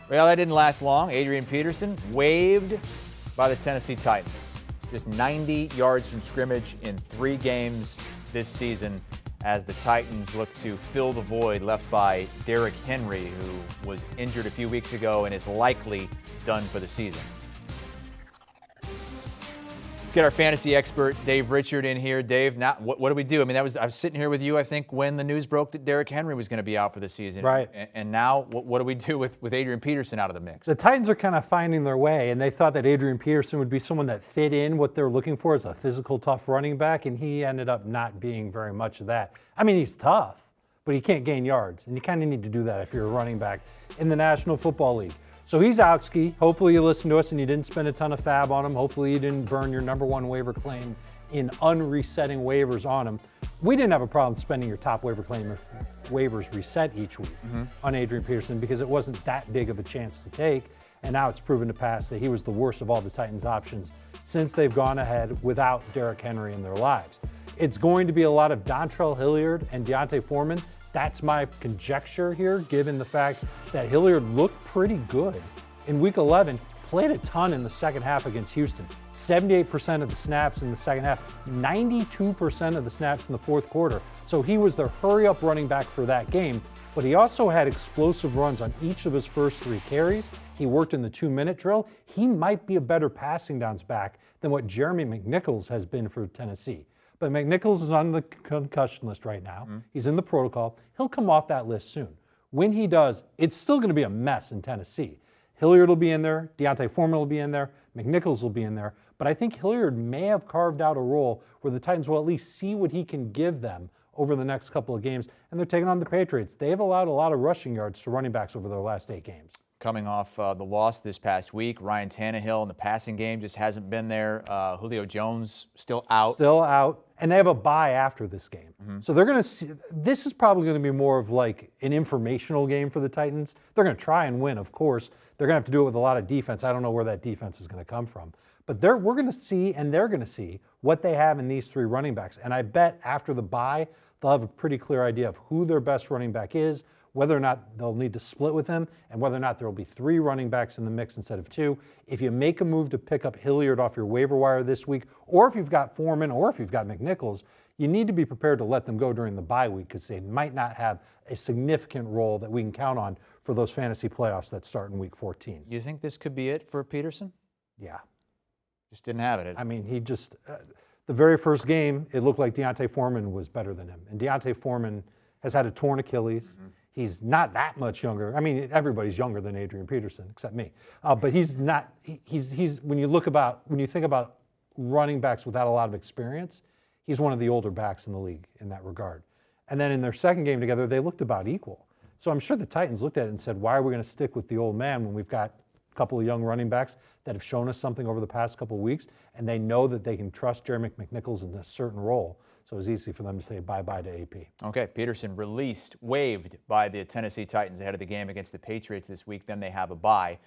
Well, that didn't last long. Adrian Peterson waived by the Tennessee Titans. Just 90 yards from scrimmage in 3 games this season as the Titans look to fill the void left by Derrick Henry, who was injured a few weeks ago and is likely done for the season. Let's get our fantasy expert, Dave Richard, in here. Dave, now what do we do? I mean, I was sitting here with you, I think, when the news broke that Derrick Henry was going to be out for the season. Right. And now what do we do with Adrian Peterson out of the mix? The Titans are kind of finding their way, and they thought that Adrian Peterson would be someone that fit in what they're looking for as a physical, tough running back, and he ended up not being very much of that. I mean, he's tough, but he can't gain yards, and you kind of need to do that if you're a running back in the National Football League. So he's out ski. Hopefully you listened to us and you didn't spend a ton of fab on him. Hopefully you didn't burn your #1 waiver claim in unresetting waivers on him. We didn't have a problem spending your top waiver claim if waivers reset each week on Adrian Peterson because it wasn't that big of a chance to take. And now it's proven to pass that he was the worst of all the Titans' options since they've gone ahead without Derrick Henry in their lives. It's going to be a lot of Dontrell Hilliard and D'Onta Foreman. That's my conjecture here, given the fact that Hilliard looked pretty good in Week 11, played a ton in the second half against Houston. 78% of the snaps in the second half, 92% of the snaps in the fourth quarter. So he was their hurry-up running back for that game, but he also had explosive runs on each of his first 3 carries. He worked in the 2-minute drill. He might be a better passing downs back than what Jeremy McNichols has been for Tennessee. But McNichols is on the concussion list right now. He's in the protocol. He'll come off that list soon. When he does, it's still going to be a mess in Tennessee. Hilliard will be in there. D'Onta Foreman will be in there. McNichols will be in there. But I think Hilliard may have carved out a role where the Titans will at least see what he can give them over the next couple of games. And they're taking on the Patriots. They have allowed a lot of rushing yards to running backs over their last 8 games. Coming off the loss this past week, Ryan Tannehill in the passing game just hasn't been there. Julio Jones still out. Still out. And they have a bye after this game. So they're going to see, this is probably going to be more of like an informational game for the Titans. They're going to try and win, of course. They're going to have to do it with a lot of defense. I don't know where that defense is going to come from. But we're going to see, and they're going to see what they have in these 3 running backs. And I bet after the bye, they'll have a pretty clear idea of who their best running back is, whether or not they'll need to split with him, and whether or not there will be 3 running backs in the mix instead of 2. If you make a move to pick up Hilliard off your waiver wire this week, or if you've got Foreman, or if you've got McNichols, you need to be prepared to let them go during the bye week because they might not have a significant role that we can count on for those fantasy playoffs that start in Week 14. You think this could be it for Peterson? Yeah. Just didn't have it. I mean, he just, the very first game, it looked like D'Onta Foreman was better than him. And D'Onta Foreman has had a torn Achilles. He's not that much younger. I mean, everybody's younger than Adrian Peterson, except me. But he's not. He's when you think about running backs without a lot of experience, he's one of the older backs in the league in that regard. And then in their second game together, they looked about equal. So I'm sure the Titans looked at it and said, "Why are we going to stick with the old man when we've got a couple of young running backs that have shown us something over the past couple of weeks, and they know that they can trust Jeremy McNichols in a certain role." So it was easy for them to say bye-bye to AP. Okay, Peterson waived by the Tennessee Titans ahead of the game against the Patriots this week. Then they have a bye.